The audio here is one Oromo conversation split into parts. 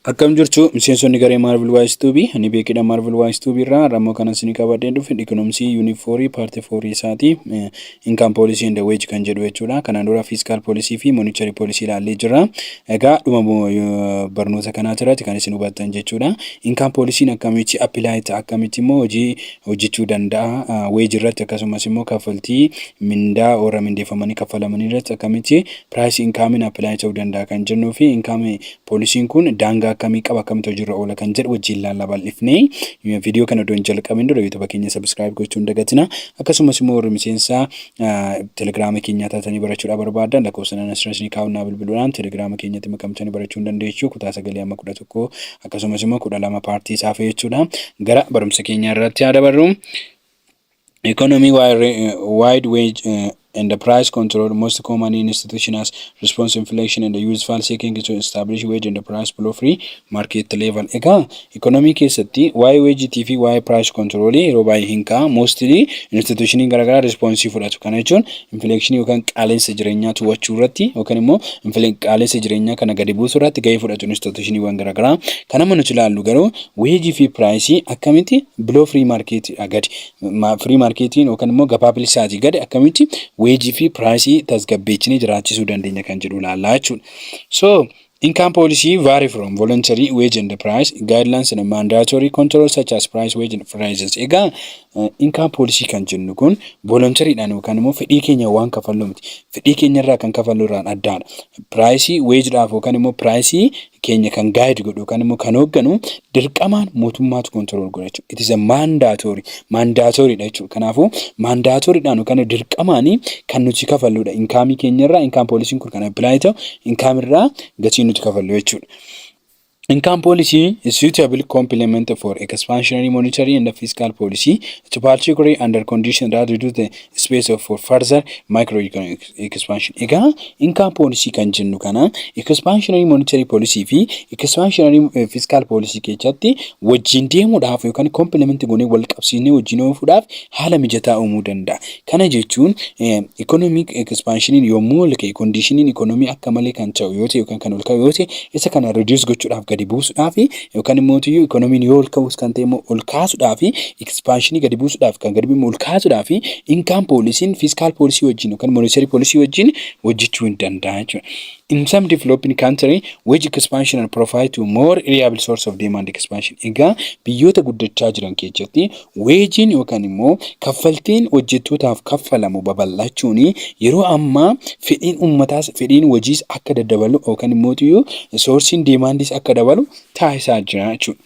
Akkam jirtu miseensonni garee Marvel Wise Tubi ani beekidha Marvel Wise Tubi irraa rammoo kana isin qabadeen dhufe economics uniform part 4 isaati income policy and the wage kan jedhu jechuudha. Kanaan dura fiscal policy fi monetary policy ilaallee jira. Egaa dhuma barnoota kanaa irratti kan isin hubattan jechuudha. Income policy akkamitti apply ta'a akkamitti immoo hojii hojjechuu danda'a wage irratti akkasumas immoo kaffaltii mindaa warra mindeeffamanii kaffalamanii irratti akkamitti price income apply ta'uu danda'a kan jennuu fi income policy kun daangaa akkamii qaba akkamitti hojiirra oola kan jedhu wajjin ilaalla bal'ifnee viidiyoo kana doon jalqabin dura YouTube keenya subscribe gochuun dagatina akkasumas immoo warri miseensa Telegram keenya taatanii barachuudha barbaadan lakkoofsa asirratti kaa'uunaa bilbiluudhaan Telegram keenyatti makamtanii barachuu dandeessu kutaa 9-11 akkasumas immoo 12 paartii isaa jechuudha gara barumsa keenya irratti dabarru economy wide wage and the price control most common in institutions response inflation and the useful seeking to establish wage and the price below free market level. Ega economy keessatti why wage TV why price control yeroo baay'ee hinka mostly institution garagara responsive fudhatu kana jechuun inflation yookaan qaala'insa jireenyaa to'achuu irratti yookaan immoo qaala'insa jireenyaa kana gadi buusuu irratti gahee fudhatu institution garagara kana nuti ilaallu garuu wage fi price akkamitti below free market gadi free marketiin yookaan immoo gabaa bilisaati gadi akkamitti wage fi price tasgabbeechine jiraachisuu dandeenya kan jedhu ilaallaa jechuudha. So income policy vary from voluntary wage and the price guidelines and mandatory controls such as price wage and prices. Ega income policy kan jennu kun voluntary dhaan yookaan immoo fedhii keenya waan kafallu miti. Fedhii keenya irraa kan kafallu irraan addaadha. Price wage dhaaf yookaan immoo price keenya kan guide godhu yookaan immoo kan hoogganu dirqamaan mootummaatu control godha jechuudha. It is a mandatory dha jechuudha. Kanaafuu mandatory dhaan yookaan dirqamaanii kan nuti kafalludha. Income keenya irraa income policy kun kan apply ta'u income irraa gatii nuti kafallu jechuudha. Income policy is suitable complement for expansionary monetary and fiscal policy, particularly under conditions that reduce the space for further microeconomic expansion. Ega income policy kan jennu kana expansionary monetary policy fi expansionary fiscal policy keessatti wajjin deemuudhaaf yookaan complement goonee wal qabsiisnee wajjin oofuudhaaf haala mijataa uumuu danda'a. Kana jechuun economic expansion yommuu ilkee conditionin economy akka malee kan ta'u yoo ta'e yookaan kan ol ka'u yoo ta'e isa kana reduce gochuudhaaf gadi buusuudhaaf yookaan immoo economy yoo ol ka'us kan ta'e immoo ol kaasuudhaaf expansion gadi buusuudhaaf kan gadi ol kaasuudhaaf income policy fiscal policy wajjin yookaan monetary policy wajjin hojjechuu hin danda'a jechuudha. In some developing country, wage expansion and provide to more reliable source of demand expansion. Ega biyyoota guddachaa jiran keessatti wagein yookaan immoo kaffaltiin hojjettootaaf kaffalamu babal'achuun yeroo ammaa fedhiin uummataas fedhiin hojiis akka daddabalu yookaan immoo sourcing demandis akka dabalu taasisaa jira jechuudha.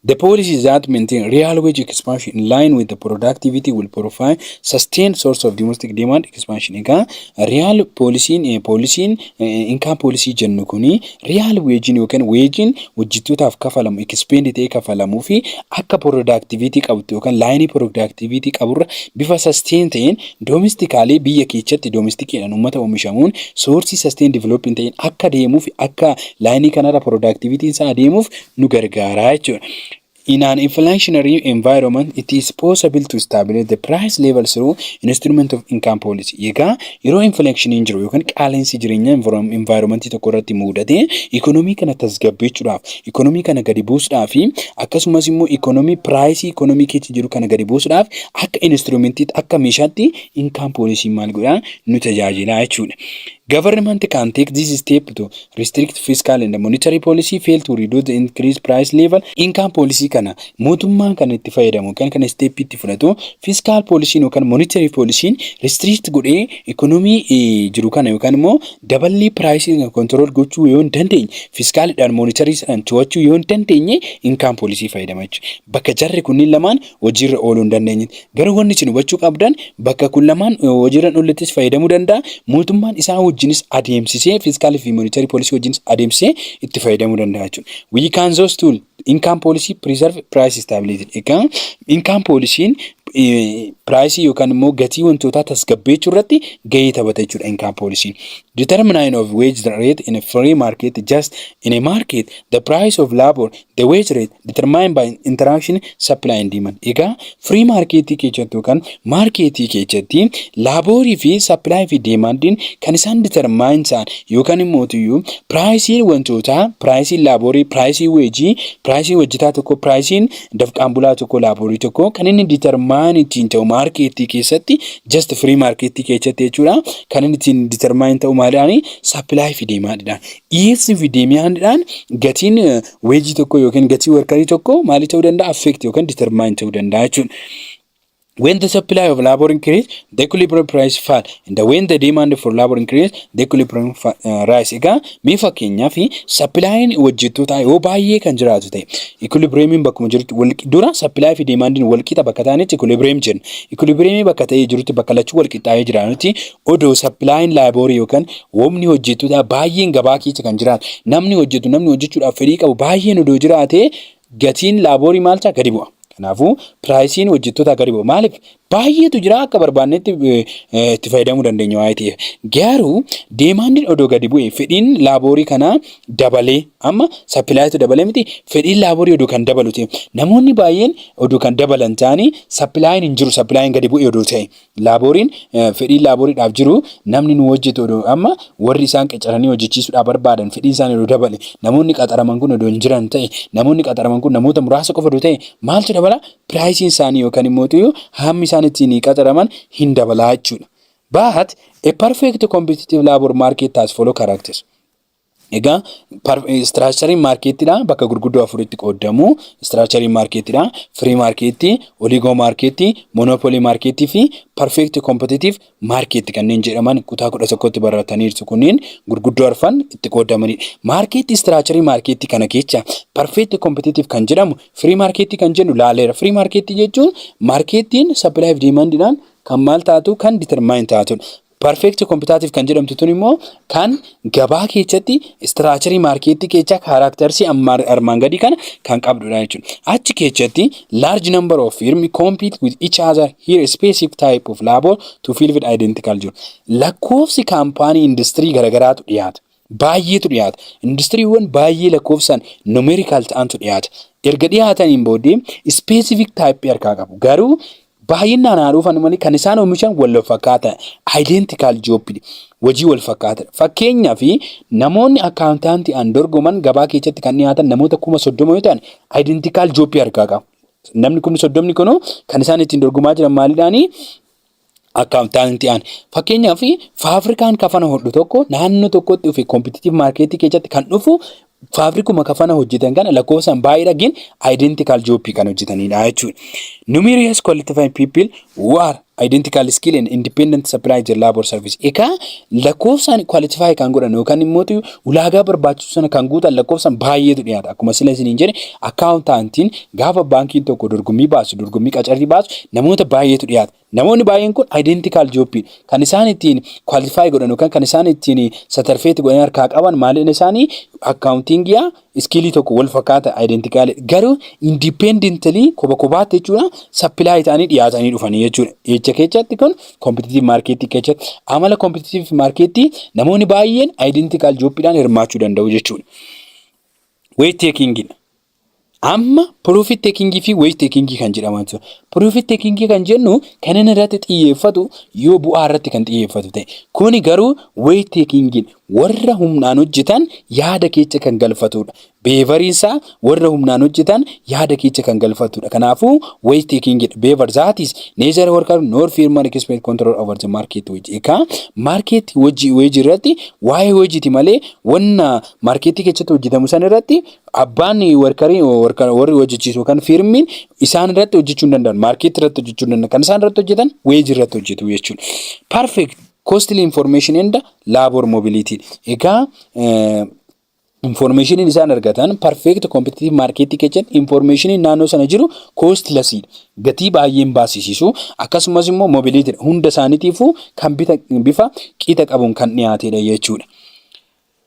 The policies that maintain real wage expansion in line with the productivity will provide sustained source of domestic demand expansion. Ega real policy income policy jennu kuni real wage yookaan wage hojjettootaaf kafalamu expenditure kafalamu fi akka productivity qabdu yookaan line productivity qaburra bifa sustain ta'een domestically biyya keessatti domestically uummata oomishamuun source sustain development ta'een akka deemuuf akka line kanarra productivity isaa deemuuf nu gargaara jechuudha. In an inflationary environment, it is possible to stabilize the price level through instrument of income policy. Ega yeroo inflation hin jiru yookaan qaala'insi jireenyaa environment tokko irratti mudate economy kana tasgabbeessuudhaaf economy kana gadi buusuudhaaf akkasumas immoo economy price economy keessa jiru kana gadi buusuudhaaf akka instrumentiitti akka meeshaatti income policy maal godhaa nu tajaajila jechuudha. Government can take this step to restrict fiscal and monetary policy, fail to reduce the increased price level. Income policy kana mootummaan kan itti fayyadamu kan kana step itti fudhatu fiscal policy yookaan monetary policy restrict godhee economy jiru kana yookaan immoo dabalii price control gochuu yoo hin dandeenye fiscal dhaan monetary dhaan to'achuu yoo hin dandeenye income policy fayyadama jechuudha. Bakka jarri kunniin lamaan hojiirra ooluu hin dandeenye. Garuu wanni isin hubachuu qabdan bakka kun lamaan hojiirra oollettis fayyadamuu danda'a. Mootummaan isaa wajjinis adeemsisee fiscal fi monetary policy wajjinis adeemsisee itti fayyadamuu danda'a jechuudha. We can those tool income policy preserve price stability. Ega income policy Piraayisii yookaan immoo gatii wantootaa tasgabbeessuu irratti gahee taphata jechuudha income policy. Determination of wage rate in a free market. Just in a market, the price of labor, the wage rate determined by interaction supply and demand. Egaa free market keessatti yookaan market keessatti laaborii fi supply fi demandiin kan isaan determine ta'an yookaan immoo piraayisiin wantootaa, piraayisiin laaborii, piraayisiin weejii, piraayisiin hojjetaa tokko, piraayisiin dafqaan bulaa tokko, laaborii tokko kan inni determine ittiin ta'u market keessatti just free market keessatti jechuudha. Kan inni ittiin determine ta'u maaliidhaan supply fi demandidhaan. Dhiyeessii fi demandidhaan gatiin weejii tokko yookiin gatii workarii tokko maali ta'uu danda'a affect yookaan determine ta'uu danda'a jechuudha. When the supply of labor increase, the equilibrium price fall, and when the demand for labor increase, the equilibrium rise. Egaa mee fakkeenyaaf supply'n hojjettoota yoo baay'ee kan jiraatu ta'e equilibriumiin bakkuma jirutti dura supply fi demandiin wal qixa bakka ta'anitti equilibrium jenna. Equilibriumii bakka ta'ee jirutti bakka lachuu wal qixxaa'ee jiraannutti odoo supply'n labor yookaan oomni hojjettoota baay'een gabaa keessa kan jiraatu namni hojjechuudhaaf fedhii qabu baay'een odoo jiraate gatiin laborii maal ta'a gadi bu'a. Kanaafuu piraayisiin hojjettoota gadi bu'a. Maaliif baay'eetu jira akka barbaannetti itti fayyadamuu dandeenya waa'ee ta'eef. Garuu deemandiin odoo gadi bu'e fedhiin laaborii kanaa dabalee amma sappilaayatu dabalee miti fedhiin laaborii odoo kan dabalu ta'e namoonni baay'een odoo kan dabalan ta'anii sappilaayin hin jiru sappilaayin gadi bu'e odoo ta'e laaboriin fedhiin laaboriidhaaf jiru namni nu hojjetu odoo amma warri isaan qacaranii hojjechiisuudhaaf barbaadan fedhiin isaanii odoo dabale namoonni qaxaraman kun odoo hin jiran ta'e namoonni qaxaraman kun namoota muraasa qofa odoo ta'e maaltu dabala piraayisiin isaanii yookaan immoo hammi isaan ittiin qaxaraman hin dabalaa jechuudha. But a perfect competitive labor market has follow characters. Egaa structuring marketidha bakka gurguddoo afuritti qoodamu. Structuring marketidha, free market, oligo market, monopoly market fi perfect competitive market kanneen jedhaman kutaa 11tti barataniirtu kunniin gurguddoo arfan itti qoodamanidha. Market structuring market kana keessa perfect competitive kan jedhamu free market kan jennu laaleera. Free market jechuun marketiin supply of demandidhaan kan maal taatu kan determine taatudha. Perfect competitive kan jedhamtu tun immoo kan gabaa keessatti structuring market keessa kaaraaktersii armaan gadii kana kan qabdudha jechuudha. Achi keessatti large number of firms compete with each other here a specific type of labor to fill with identical job. Lakkoofsi kaampaanii industirii garagaraatu dhiyaata. Baay'eetu dhiyaata. Industiriiwwan baay'ee lakkoofsaan numerical ta'antu dhiyaata. Erga dhiyaataniin booddee specific type harkaa qabu. Garuu baay'inaan haa dhufan malee kan isaan oomishan wal fakkaata identical job hojii wal fakkaata. Fakkeenyaaf namoonni akkaawuntaantii aan dorgoman gabaa keessatti kan dhiyaatan namoota 30,000 yoo ta'an identical job harkaa qabu. Namni 30,000 kun kan isaan ittiin dorgomaa jiran maalidhaanii akkaawuntaantii aan. Fakkeenyaaf faafrikaan kafana hodhu tokko naannoo tokkotti dhufe competitive market keessatti kan dhufu faafrikuma kafana hojjetan kana lakkoofsaan baay'ee dhageen identical job kan hojjetanidha jechuudha. Numerous qualified people who are identical skill and independent supply their labor service. Egaa lakkoofsaan qualify kan godhan yookaan immoo ulaagaa barbaachisu sana kan guutan lakkoofsaan baay'eetu dhiyaata. Akkuma sila isiniin jedhe akkaawuntaantiin gaafa baankiin tokko dorgommii baasu dorgommii qacarrii baasu namoota baay'eetu dhiyaata. Namoonni baay'een kun identical job kan isaan ittiin qualify godhan yookaan kan isaan ittiin satarfeetti godhan harkaa qaban maaliin isaanii akkaawuntingiyaa iskilii tokko wal fakkaata identical garuu independently kophaatti jechuudha supply ta'anii dhiyaatanii dhufanii jechuudha. Jecha keessatti kun competitive market keessatti amala competitive market namoonni baay'een identical jobidhaan hirmaachuu danda'u jechuudha. Wage taking amma profit taking fi wage taking kan jedhaman. Profit taking kan jennu kan inni irratti xiyyeeffatu yoo bu'aa irratti kan xiyyeeffatu ta'e. Kuni garuu wage taking warra humnaan hojjetan yaada keessa kan galfatudha. Beevariinsaa warra humnaan hojjetan yaada keessa kan galfatudha. Kanaafuu wage taking beevar zaatis neezar workar nor firma expect control over the market wage. Egaa market wage irratti waa'ee wageeti malee wanna market keessatti hojjetamu san irratti abbaan workarii warri hojjechiisu kan firmiin isaan irratti hojjechuu hin danda'an. Market irratti hojjechuu hin danda'an. Kan isaan irratti hojjetan wage irratti hojjetu jechuudha. Perfect costly information and labor mobility. Egaa information isaan argatan perfect competitive market keessatti information naannoo sana jiru costless gatii baay'een baasisisu akkasumas immoo mobility hunda isaaniitiifuu kan bifa qixa qabuun kan dhiyaatedha jechuudha.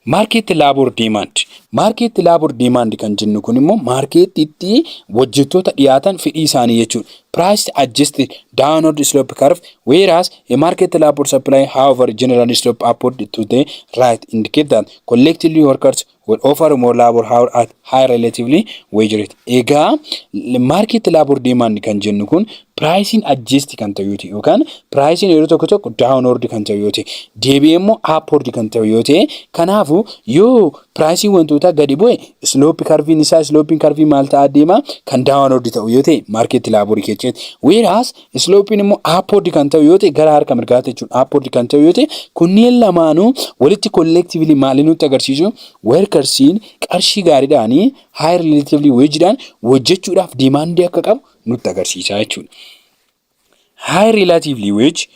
Market labor demand. Market labor demand kan jennu kun immoo marketitti hojjettoota dhiyaatan fedhii isaanii jechuudha. Price adjusted downward slope curve, whereas a market labor supply, however, generally slope upward to the right, indicate that collectively workers will offer more labor hour at high relatively wage rate. Egaa market labor demand kan jennu kun pricing adjust kan ta'u yoo ta'e yookaan pricing yeroo tokko tokko downward kan ta'u yoo ta'e deebi'ee immoo upward kan ta'u yoo ta'e kanaafu yoo pricing wantoota gadi bu'e slope curve isaa slope curve maal ta'a deema kan downward ta'u yoo ta'e market labor kecheet, whereas slope immoo upward kan ta'u yoo ta'e gara harka mirgaatti jechuudha upward kan ta'u yoo ta'e kunneen lamaanuu walitti collectively maali nutti agarsiisu workersiin qarshii gaariidhaan high relatively wage'dhaan hojjechuudhaaf demand akka qabu nutti agarsiisa jechuudha. High relatively wage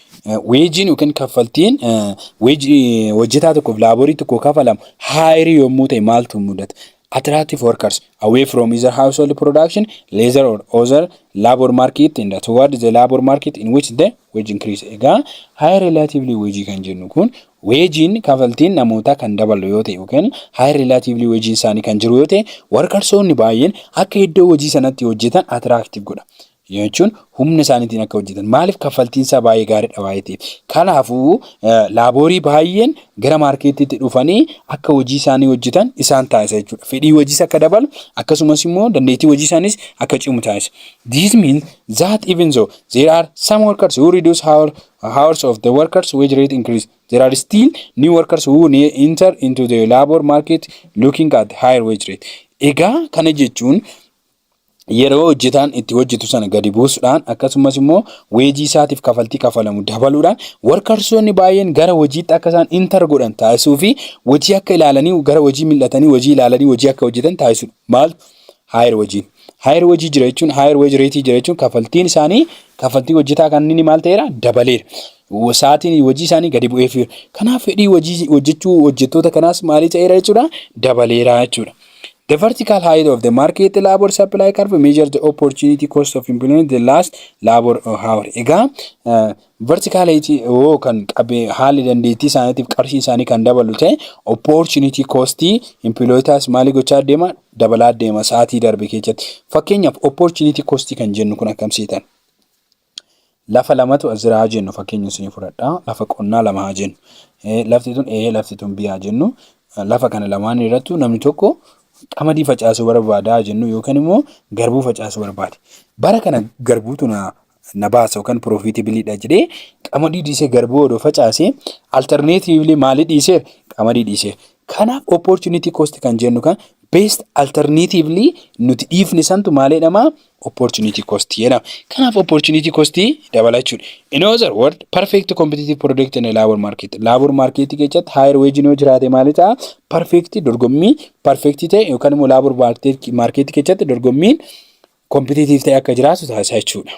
wage'in yookiin kaffaltiin hojjetaa tokkoof laaborii tokko kafalamu high yommuu ta'e maaltu mudata? Attractive workers away from either household production, leisure or other labor market and towards the labor market in which the wage increase. Egaa high relatively wage kan jennu kun wage'in kafaltiin namoota kan dabalu yoo ta'e yookiin high relatively wage isaanii kan jiru yoo ta'e workersonni baay'een akka iddoo hojii sanatti hojjetan attractive godha. Jechuun humna isaaniitiin akka hojjetan maaliif kaffaltiin isaa baay'ee gaariidha waa'ee ta'eef. Kanaafuu laaborii baay'een gara maarkeetiitti dhufanii akka hojii isaanii hojjetan isaan taasisa jechuudha. Fedhii hojiis akka dabalu akkasumas immoo dandeettii hojii isaaniis akka cimu taasisa. This means that even though there are some workers who reduce hours of the workers wage rate increase, there are still new workers who enter into the labor market looking at higher wage rate. Egaa kana jechuun yeroo hojjetaan itti hojjetu sana gadi buusuudhaan akkasumas immoo weejii isaatiif kafaltii kafalamu dabaluudhaan workersonni baay'een gara hojiitti akka isaan enter godhan taasisuu fi hojii akka ilaalanii gara hojii mil'atanii hojii ilaalanii hojii akka hojjetan taasisuudha. Maal? Higher wage jira jechuun higher wage rate jira jechuun kafaltiin isaanii kafaltii hojjetaa kan inni maal ta'eera dabaleera. Sa'aatiin hojii isaanii gadi bu'eef kanaaf fedhii hojii hojjechuu hojjettoota kanaas maalii ta'eera jechuudha dabaleera jechuudha. The vertical height of the market labor supply curve measures the opportunity cost of employment the last labor hour. Egaa vertical height kan qabe haalli dandeettii isaaniitiif qarshii isaanii kan dabalu ta'e opportunity cost employers maali gochaa deema dabalaa deema sa'aatii darbe keessatti. Fakkeenyaaf opportunity cost kan jennu kun akkamsiitan. Lafa lamatu asirraa jennu fakkeenya isinii fudhadhaa. Lafa qonnaa lama haa jennu. Lafti tun A lafti tun B haa jennu. Lafa kana lamaan irratti namni tokko qamadii facaasuu barbaada jennu yookaan immoo garbuu facaasuu barbaade. Bara kana garbuutu na baasa yookaan profitabilidha jedhee qamadii dhiisee garbuu odoo facaasee alternatively maali dhiisee qamadii dhiisee. Kanaaf opportunity cost kan jennu kan best alternatively nuti dhiifne santu maalidhama opportunity cost jedhama. Kanaaf opportunity cost dabala jechuudha. In other words, perfect competitive product in a labor market. Labor market keessatti higher wage noo jiraate maali ta'a? Perfect dorgommii perfect ta'e yookaan immoo labor market keessatti dorgommiin competitive ta'e akka jiraatu taasisa jechuudha.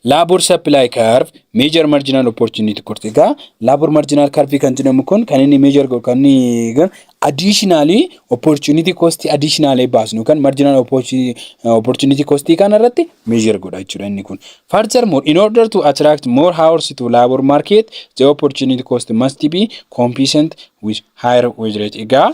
Labor supply curve major marginal opportunity cost. Egaa labor marginal curve kan jedhamu kun kan inni major kan additionally opportunity cost additionally baasnu kan marginal opportunity cost kan irratti measure godha jechuudha inni kun. Furthermore, in order to attract more hours to labor market, the opportunity cost must be compensate with higher wage rate. Egaa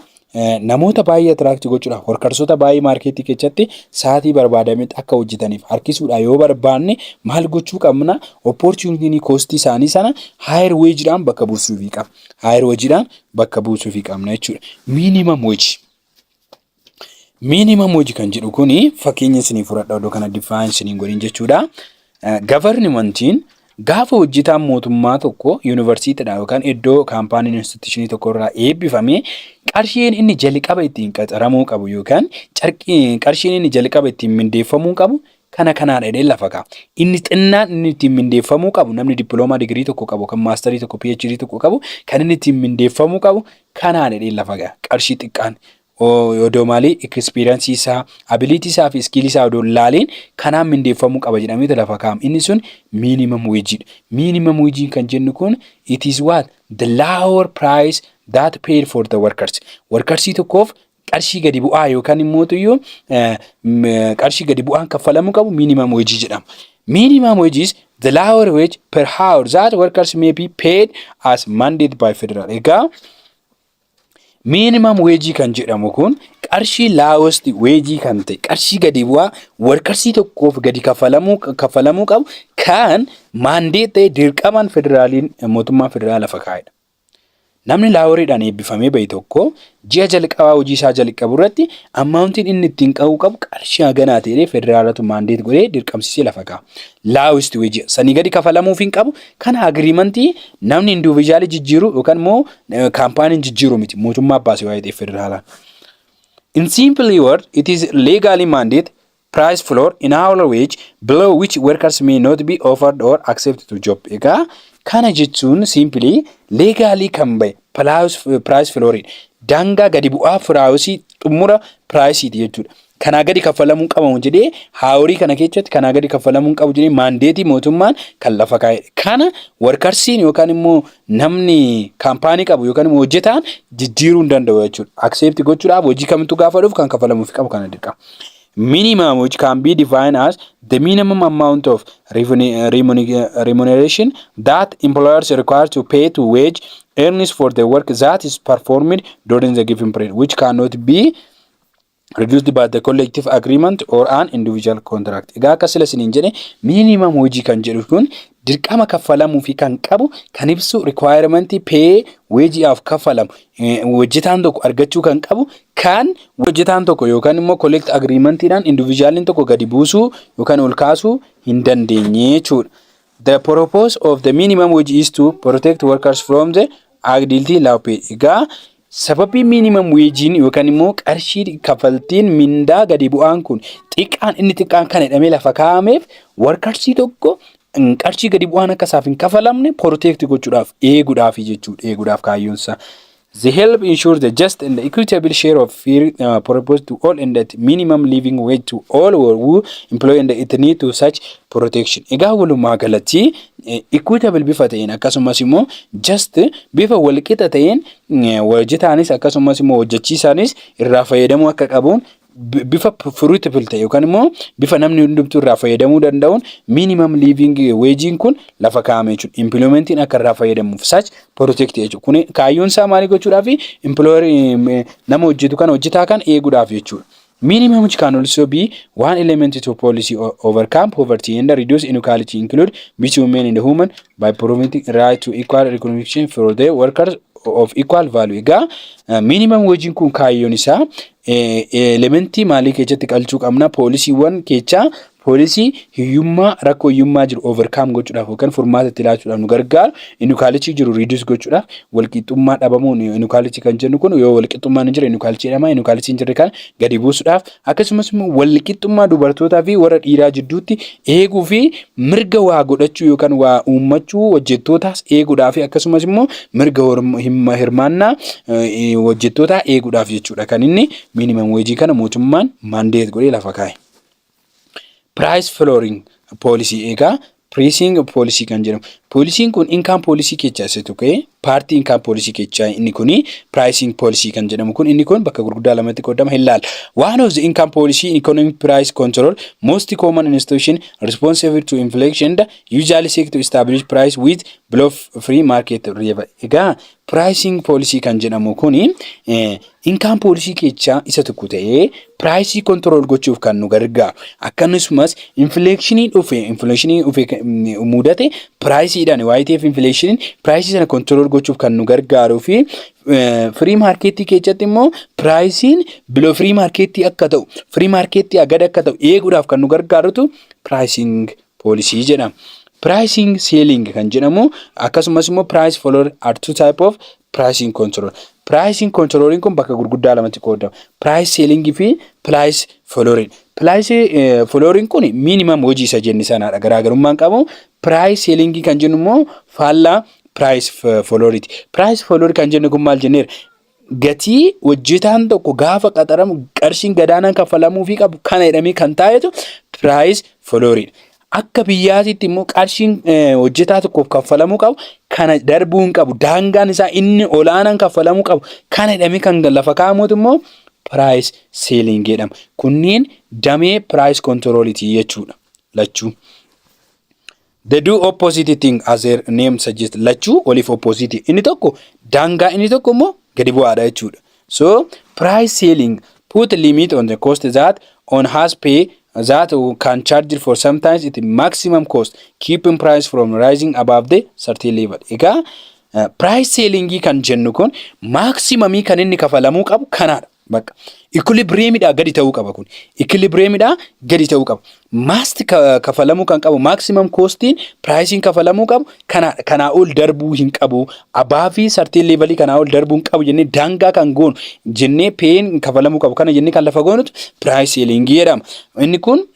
namoota baay'ee attract gochuudhaaf workersota baay'ee maarkeetii keessatti sa'aatii barbaadametti akka hojjetaniif harkisuudha yoo barbaanne maal gochuu qabna? Opportunity cost isaanii sana higher wage'dhaan bakka buusuufii qabna. Higher wage'dhaan bakka buusuufii qabna jechuudha. Minimum wage kan jedhu kuni fakkeenya isinii fudhadha odoo kana define isiniin godhin jechuudha. Governmentiin gaafa hojjetaan mootummaa tokko yuunivarsiitiidhaan yookaan iddoo kaampaanii instituushinii tokko irraa eebbifamee qarshiin inni jalqaba ittiin qaxaramuu qabu yookaan qarshiin inni jalqaba ittiin mindeeffamuu qabu kanaan jedhee lafa kaa'a. Inni xinnaan inni ittiin mindeeffamuu qabu namni dippiloomaa digirii tokko qabu kan maasterii tokko PhD tokko qabu kan inni ittiin mindeeffamuu qabu kanaan jedhee lafa kaa'a. Qarshii xiqqaan odoo maalii experience isaa ability isaa fi skill isaa odoo laaleen kanaan mindeeffamuu qaba jedhamee lafa kaa'ama. Inni sun minimum wage. Minimum wage kan jennu kun it is what the lower price that paid for the workers. Workersii tokkoof qarshii gadi bu'aa yookaan immoo tuyyuu qarshii gadi bu'aan kaffalamuu qabu minimum wage jedhama. Minimum wage is the lower wage per hour that workers may be paid as mandated by federal. Egaa Minimum wage kan jedhamu kun qarshii lowest wage kan ta'e qarshii gadi bu'aa warqarsii tokkoof gadi kafalamuu qabu kan mandate ta'e dirqamaan federaaliin mootummaa federaala lafa kaa'edha. Namni laaworiidhaan eebbifamee bahe tokko ji'a jalqabaa hojii isaa jalqabu irratti ammaawuntiin inni ittiin qabu qarshii haganaa ta'ee federaalatu mandate godhee dirqamsiisee lafa kaa'a. Lowest wage sanii gadi kafalamuuf hin qabu kana agreementii namni individually jijjiiru yookaan immoo kaampaaniin jijjiiru miti mootummaa baasee waa'ee federaalaa. In simple word, it is legally mandate price floor in hourly wage below which workers may not be offered or accepted to job. Egaa kana jechuun simply legally kan bahe price floor daangaa gadi bu'aa firaawusii xumura piraayisiiti jechuudha. Kanaa gadi kafalamuu qabamu jedhee haaworii kana keessatti kanaa gadi kafalamuu qabu jedhee maandeetii mootummaan kan lafa kaa'e. Kana warkarsiin yookaan immoo namni kaampaanii qabu yookaan immoo hojjetaan jijjiiruu hin danda'u jechuudha. Accept gochuudhaaf hojii kamittuu gaafa dhufu kan kafalamuuf qabu kana dirqama. Minimum which can be defined as the minimum amount of remuneration that employers are required to pay to wage earners for the work that is performed during the given period, which cannot be reduced by the collective agreement or an individual contract. Egaa akka sila siniin jedhe minimum hojii kan jedhu kun dirqama kafalamuu fi kan qabu kan ibsu requirement pay wage'aaf kafalamu hojjetaan tokko argachuu kan qabu kan hojjetaan tokko yookaan immoo collect agreementidhaan individualin tokko gadi buusuu yookaan ol kaasuu hin dandeenye jechuudha. The purpose of the minimum wage is to protect workers from the unhealthy low pay. Egaa sababii minimum wage'n yookaan immoo qarshii kafaltiin mindaa gadi bu'aan kun xiqqaan inni xiqqaan kan hidhamee lafa kaa'ameef workersii tokko qarshii gadi bu'aan akka isaaf hin kafalamne protect gochuudhaaf eeguudhaaf jechuudha. Eeguudhaaf kaayyoonsa. They help ensure the just and the equitable share of fair purpose to all and that minimum living wage to all who employ and it need to such protection. Egaa walumaa galatti equitable bifa ta'een akkasumas immoo just bifa walqixa ta'een hojjetaanis akkasumas immoo hojjechiisaanis irraa fayyadamuu akka qabuun bifa fruitful ta'e yookaan immoo bifa namni hundumtuu irraa fayyadamuu danda'uun minimum living wage'n kun lafa kaa'ame jechuudha. Implementiin akka irraa fayyadamuuf such protect jechuudha. Kun kaayyoon isaa maali gochuudhaaf employer nama hojjetu kan hojjetaa kan eeguudhaaf jechuudha. Minimum which can also be one element to policy overcome poverty and reduce inequality include between men and women by promoting right to equal recognition for the workers of equal value. Egaa minimum wage'n kun kaayyoon isaa elementii maalii keessatti qalchuu qabna poolisiiwwan keessaa poolisii hiyyummaa rakkoo hiyyummaa jiru overcome gochuudhaaf yookaan furmaata itti laachuudhaaf nu gargaaru inequality jiru reduce gochuudhaaf walqixxummaa dhabamuun inequality kan jennu kun yoo walqixxummaan hin jirre inequality jedhama inequality hin jirre kan gadi buusuudhaaf akkasumas immoo walqixxummaa dubartootaa fi warra dhiiraa jidduutti eeguu fi mirga waa godhachuu yookaan waa uummachuu hojjettootaas eeguudhaaf akkasumas immoo mirga hirmaannaa hojjettootaa eeguudhaaf jechuudha kan inni minimum wage kana mootummaan mandate godhee lafa kaa'e. Price flooring policy egaa pricing policy kan jedhamu. Poolisiin kun income policy keessaa isa tokko paartii income policy keessaa inni kuni pricing policy kan jedhamu kun inni kun bakka gurguddaa lamatti qoodama hin laala. One of the income policy in economic price control most common institution responsible to inflation usually seek to establish price with below free market level. Egaa pricing policy kan jedhamu kuni income policy keessaa isa tokko ta'ee price control gochuuf kan nu gargaaru. Akkasumas inflation dhufe mudate price dhaan waayiteef inflation price sana control gochuuf kan nu gargaaruu fi free market keessatti immoo pricing below free market akka ta'u free market gad akka ta'u eeguudhaaf kan nu gargaarutu pricing policy jedhama. Pricing ceiling kan jedhamu akkasumas immoo price floor are two type of pricing control. Pricing controlling kun bakka gurguddaa lamatti qoodama. Price ceiling fi price flooring. Price flooring kun minimum hojii isa jenni sanaadha. Garaagarummaan qabu. Price ceiling kan jennu immoo faallaa price flooring. Price flooring kan jennu kun maal jenneera? Gatii hojjetaan tokko gaafa qaxaramu qarshiin gadaanaan kafalamuu fi qabu kana jedhamee kan taa'etu price flooring. Akka biyyaatitti immoo qarshiin hojjetaa tokkoof kafalamuu qabu kana darbuu hin qabu daangaan isaa inni olaanaan kafalamuu qabu kana jedhamee kan lafa kaa'amuutu immoo price ceiling jedhama. Kunniin damee price controliti jechuudha lachuu. The do opposite thing as their name suggests. Lachuu waliif opposite. Inni tokko daangaa inni tokko immoo gadi bu'aadha jechuudha. So price ceiling put a limit on the cost that on has pay that can charge it for sometimes it maximum cost keeping price from rising above the certain level. Egaa price ceiling kan jennu kun maximum kan inni kafalamuu qabu kanaadha. Bakka equilibriumidha gadi ta'uu qaba kun. Equilibriumidha gadi ta'uu qaba. Must kafalamuu kan qabu maximum costiin pricing kafalamuu qabu kana ol darbuu hin qabu. Above certain level kana ol darbuu hin qabu jennee daangaa kan goonu jennee paying kafalamuu qabu kana jennee kan lafa goonutu price ceiling jedhama. Inni kun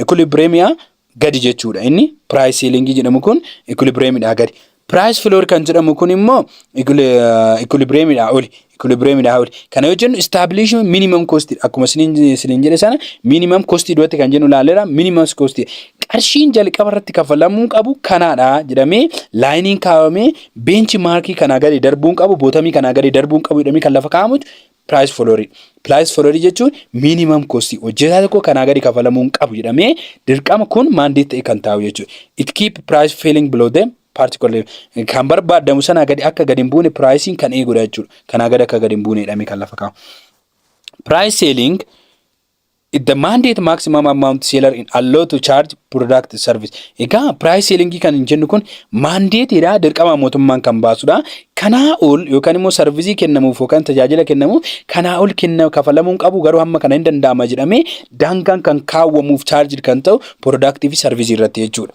equilibrium gadi jechuudha. Inni price ceiling jedhamu kun equilibriumidha gadi. Price floor kan jedhamu kun immoo equilibriumidha oli. Equilibriumidha oli. Kana yoo jennu establish minimum cost akkuma isiniin jedhe sana minimum cost duratti kan jennu laaleera minimum cost qarshiin jalqaba irratti kafalamuu qabu kanaadha jedhamee laayiniin kaawamee benchmarkii kana gadi darbuun qabu bootamii kana gadi darbuun qabu jedhamee kan lafa kaa'amutu price floor. Price floor jechuun minimum cost hojjetaa tokko kana gadi kafalamuu qabu jedhamee dirqama kun mandate ta'e kan taa'u jechuudha. It keep price falling below them particularly kan barbaadamu sana gadi akka gadi hin buune pricing kan eegudha jechuudha. Kana gadi akka gadi hin buune jedhamee kan lafa kaa'u. Price ceiling is the mandate maximum amount seller in allow to charge product service. Egaa price ceiling kan jennu kun mandate dha dirqama mootummaan kan baasudha. Kana ol yookaan immoo service kennamuuf yookaan tajaajila kennamuuf kana ol kafalamuu qabu garuu hamma kana hin danda'ama jedhamee daangaan kan kaawwamuuf charge kan ta'u product fi service irratti jechuudha.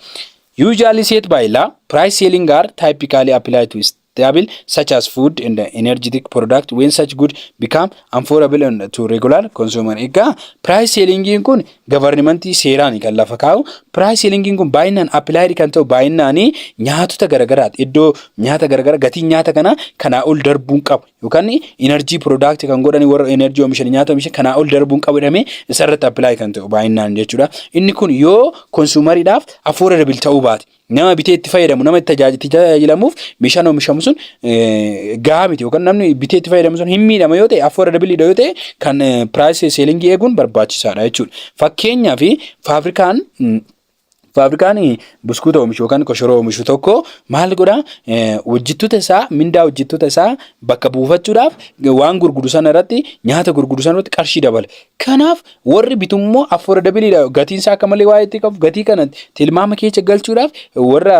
Usually set by law, price ceiling are typically applied to stable such as food and energetic product when such good become affordable to regular consumer. Egaa price ceiling kun government seeraan kan lafa kaa'u. Price ceiling kun baay'inaan applied kan ta'u baay'inaan nyaatota garagaraati. Iddoo nyaata garagara gatiin nyaata kana ol darbuun qabu yookaan energy product kan godhani warra energy oomishan nyaata oomishan kana ol darbuun qabu jedhamee isarratti apply kan ta'u baay'inaan jechuudha. Inni kun yoo consumeriidhaaf affordable ta'uu baate nama bitee itti fayyadamu nama itti tajaajilamuuf meeshaan oomishamu sun gahaa miti yookaan namni bitee itti fayyadamu sun hin miidhama yoo ta'e affordable yoo ta'e kan price ceiling eeguun barbaachisaadha jechuudha. Fakkeenyaaf Faabrikaan buskuuta oomishu yookaan koshoroo oomishu tokko maal godhaa hojjettoota isaa mindaa hojjettoota isaa bakka buufachuudhaaf waan gurguru sana irratti nyaata gurguru sana irratti qarshii dabala. Kanaaf warri bitummoo affordable gatiin isaa akka malee waa'ee itti qabu gatii kana tilmaama keessa galchuudhaaf warra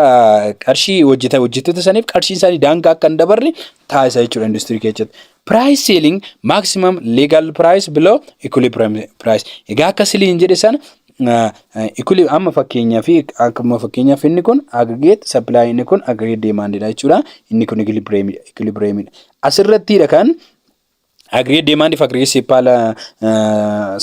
qarshii hojjettoota saniif qarshiin isaanii daangaa akka hin dabarre taasisa jechuudha industirii keessatti. Price ceiling maximum legal price below equilibrium price. Egaa akka siliin jedhe sana amma fakkeenyaaf inni kun aggregate supply inni kun aggregate demand dha jechuudha. Inni kun equilibrium. Asirrattidha kan aggregate demand fi aggregate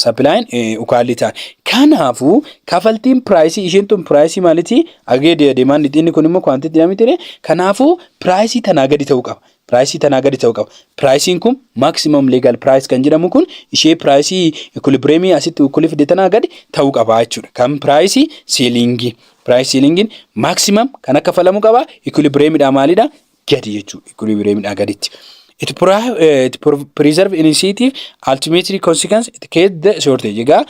supply equality. Kanaafuu kafaltiin price isheen tun price maaliti aggregate demand inni kun immoo quantity dha. Kanaafuu price tanaa gadi ta'uu qaba. Price tanaa gadi ta'uu qaba. Pricing kun maximum legal price kan jedhamu kun ishee price equilibrium asitti equilibrium tanaa gadi ta'uu qaba jechuudha. Kan price ceiling maximum kan akka kafalamu qaba equilibrium dha maalidha gadi jechuudha. Equilibrium dha gaditti. It preserve initiative ultimately consequence it create the shortage. Egaa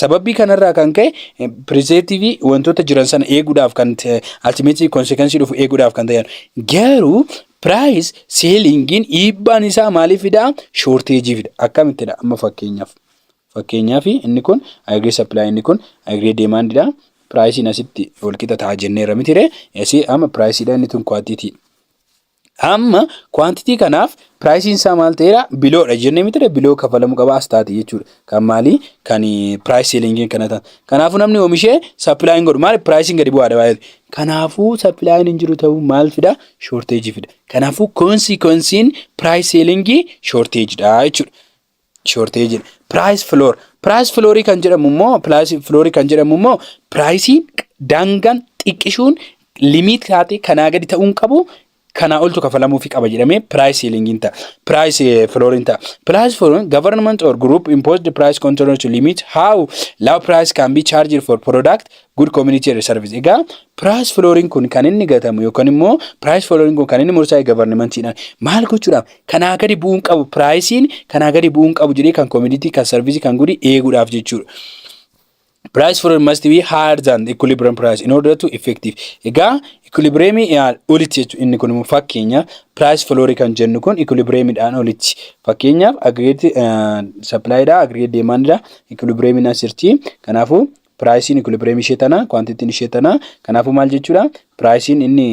sababii kanarraa kan ka'e preservative wantoota jiran sana eeguudhaaf kan ultimately consequence dhufu eeguudhaaf kan ta'an garuu price ceiling dhiibbaan isaa maaliif fida shortage fida akkamittidha amma fakkeenyaaf inni kun aggregate supply inni kun aggregate demand dha price asitti wal qixa ta'a jenneera mitire asi amma price dha inni tun quantity amma quantity kanaaf price isaa maal ta'eera below dha jennee mitire below kafalamu qaba astaati jechuudha kan maali kan price ceiling kana ta'an kanaafu namni oomishee supply godhu maal pricing gadi bu'aadha baay'ee kanaafu supply hin jiru ta'u maal fida shortage fida kanaafu consequence price ceiling shortage dha jechuudha shortage price floor kan jedhamu immoo price daangaan xiqqishuun limit taate kanaa gadi ta'uun qabu kana oltu kafalamuu fi qaba jedhamee price ceiling ta price floor ta price floor government or group impose the price control to limit how low price can be charged for product good community service. Egaa price flooring kun kan inni gatamu yookaan immoo price flooring kun kan inni murtaa'e governmentidhaan maal gochuudhaaf kanaa gadi bu'uun qabu pricing kanaa gadi bu'uun qabu jedhee kan community kan service kan gudi eeguudhaaf jechuudha. price floor must be higher than the equilibrium price in order to effective. Egaa equilibrium olitti jechuun inni kun fakkeenya price floor kan jennu kun equilibrium dhaan olitti. Fakkeenyaaf aggregate supply dha, aggregate demand dha, equilibrium asirti. Kanaafuu price in equilibrium ishee tana, quantity ishee tana. Kanaafuu maal jechuudha? Price in inni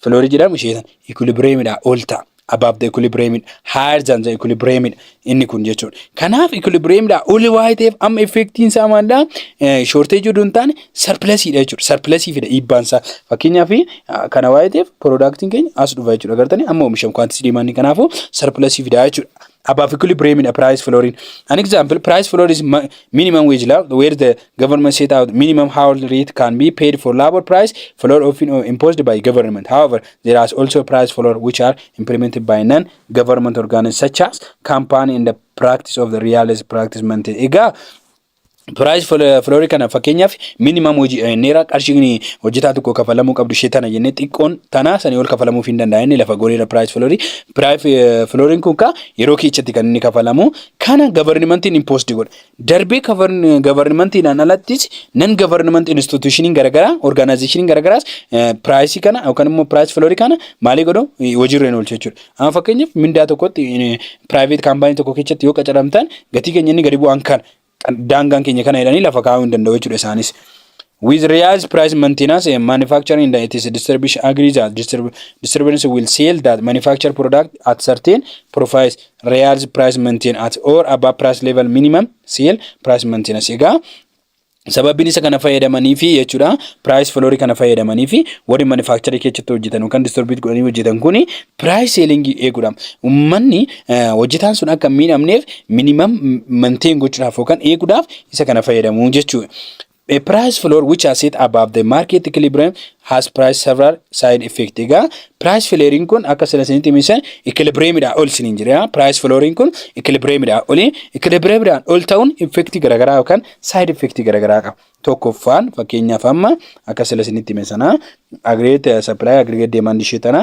floor jedhamu ishee tana equilibrium dha ol ta'a. Above the equilibrium, higher than the equilibrium inni kun jechuudha. Kanaaf equilibrium dha oli waa ta'eef amma effectiin isaa maal shortage jedhuun taane surplus dha jechuudha. Surplus fida dhiibbaan isaa. Fakkeenyaaf kana waa ta'eef productiin keenya as dhufa jechuudha. Agartanii amma oomishamu quantity demand kanaafuu surplus fida jechuudha. Above equilibrium price flooring. An example, price floor is minimum wage law, where the government set out minimum hourly rate can be paid for labor price floor often imposed by government. However, there are also price floor which are implemented by non-government organizations such as company in the practice of the realist practice maintain. Ega price floor kana fakkeenyaaf minimum wage neera qarshiin hojjetaa tokko kafalamuu qabdu ishee tana jennee xiqqoon tana sanii ol kafalamuuf hin danda'anne lafa goreera price flooring kun ka yeroo keessatti kan inni kafalamu kana governmentiin imposed godha darbee governmentiin alattis non government institution garagara organization garagaraas price kana yookaan immoo price floor kana maalii godhu hojiirra oolchu jechuudha. Amma fakkeenyaaf mindaa tokkotti private company tokko keessatti yoo qacaramtan gatii keenya inni gadi bu'an kan dangan keenya kana jedhanii lafa kaa'uu hin danda'u jechuudha isaanis. With realized price maintenance and manufacturing in it is distribution agrees that distributors will sell that manufactured product at certain price, realized price maintain at or above price level minimum sale price maintenance. Egaa sababbiin isa kana fayyadamanii fi jechuudha price floor kana fayyadamanii fi warri manufacturer keessatti hojjetan kan distribute godhanii hojjetan kuni price selling eeguudhaan ummanni hojjetaan sun akka miidhamneef minimum maintain gochuudhaaf yookaan eeguudhaaf isa kana fayyadamu jechuudha. A price floor which is set above the market equilibrium has price several side effects. Egaa price flooring kun akka salasanitti misan equilibrium dha ol sinin jira. Price flooring kun equilibrium dha oli. Equilibrium dha ol ta'uun effect garagaraa yookaan side effect garagaraa qaba. Tokkoffaan fakkeenyaaf amma akka salasanitti misana aggregate supply aggregate demand ishee tana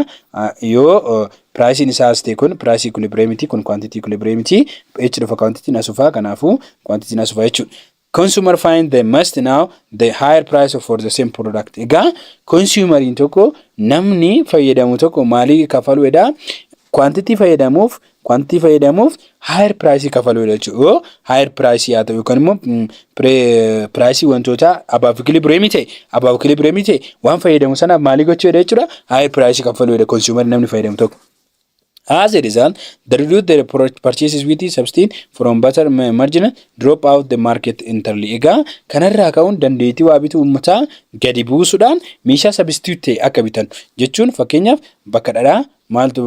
yoo price in isaas ta'e kun price equilibrium ti kun quantity equilibrium ti h dhufa quantity nasufa kanaafu quantity nasufa jechuudha. Consumer find they must now the higher price for the same product. Egaa consumer in tokko namni fayyadamu tokko maalii kafalu edha quantity fayyadamuuf higher price kafalu edha jechuudha. Higher price yaa ta'u yookaan immoo price wantoota above equilibrium ta'e waan fayyadamu sana maalii gochuu edha jechuudha. Higher price kafalu edha consumer namni fayyadamu tokko. As a result, the reduced their purchases with the substitute from better margin drop out the market entirely. Egaa kanarraa ka'uun dandeettii waa bituu uummataa gadi buusuudhaan meeshaa substitute akka bitan jechuun fakkeenyaaf bakka dhadhaa maaltu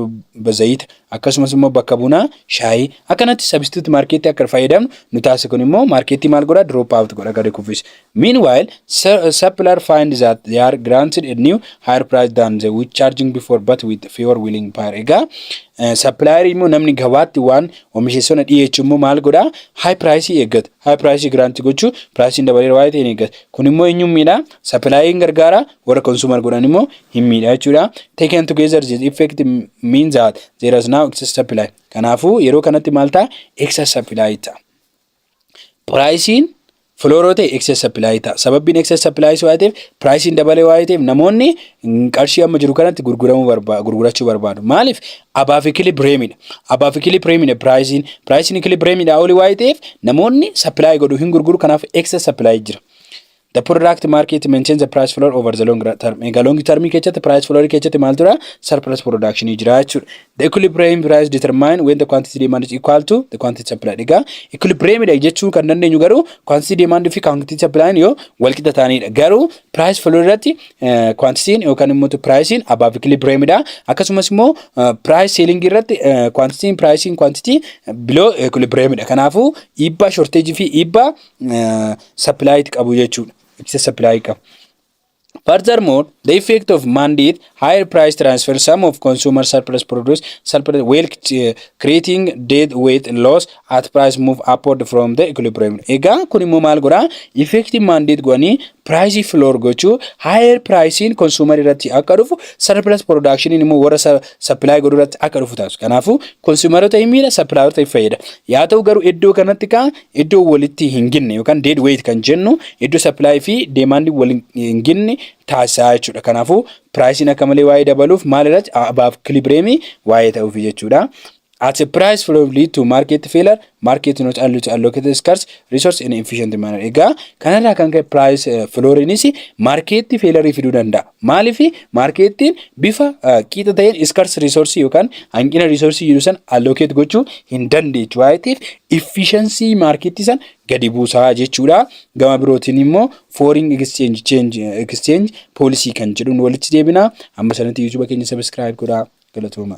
bazayita akkasumas immoo bakka bunaa shaayii akkanatti substitute market akka fayyadamnu nu taasisu kun immoo market maal godha drop out godha gadi kuffisa. Meanwhile, supplier find that they are granted a new higher price than they were charging before but with fewer willing buyer. Egaa supplier immoo namni gabaatti waan oomisha sana dhiyeechuu immoo maal godha high price eeggata. High price grant gochuu price dabalee waa ta'e eeggata. Kun immoo eenyummiidha supplier gargaara warra consumer godhan immoo hin miidha jechuudha. Taken together this effect means that there is now excess supply. Kanaafu yeroo kanatti maal ta'a excess supply ta'a. Pricing floor ta'e excess supply ta'a. Sababbiin excess supply waa ta'eef pricing dabalee waa ta'eef namoonni qarshii amma jiru kanatti gurgurachuu barbaadu. Maaliif above equilibrium dha. Above equilibrium dha pricing equilibrium dha oli waa ta'eef namoonni supply godhu hin gurguru kanaaf excess supply jira. The product market maintains the price floor over the long term. Egaa long term keessatti price floor keessatti maal tura surplus production jira jechuudha. The equilibrium price determine when the quantity demand is equal to the quantity supply. Egaa equilibrium dha jechuun kan dandeenyu garuu quantity demand fi quantity supply yoo wal qixa ta'anidha. Garuu price floor irratti quantity yookaan immoo pricing above equilibrium dha. Akkasumas immoo price selling irratti quantity below equilibrium dha. Kanaafuu dhiibbaa shortage fi dhiibbaa supply qabu jechuudha. Excess supply qaba. Furthermore, the effect of mandate higher price transfer some of consumer surplus produce surplus while creating dead weight loss at price move upward from the equilibrium. Ega kun immoo maal godha effective mandate godhanii price floor gochuu higher price in consumer irratti akka dhufu surplus production immoo warra supply godhu irratti akka dhufu taasisu. Kanaafuu consumerota himiidha supplierota fayyada. Yaa ta'u garuu iddoo kanatti iddoo walitti hin ginne yookaan dead weight kan jennu iddoo supply fi demand wal hin ginne taasisaa jechuudha. Kanaafuu price akka malee waa'ee dabaluuf maal irratti above equilibrium waa'ee ta'uuf jechuudha. At a price floor lead to market failure, market not able to allocate scarce resource in efficient manner. Egaa kanarraa kan ka'e price flooriinis market failure fiduu danda'a. Maaliif marketiin bifa qixa ta'een scarce resource yookaan hanqina resource jiru san allocate gochuu hin dandeechu. Waa'eetiif efficiency marketii san gadi buusaa jechuudha. Gama birootiin immoo foreign exchange policy kan jedhuun walitti deebina. Amma sanatti YouTube keenya subscribe godhaa. Galatooma.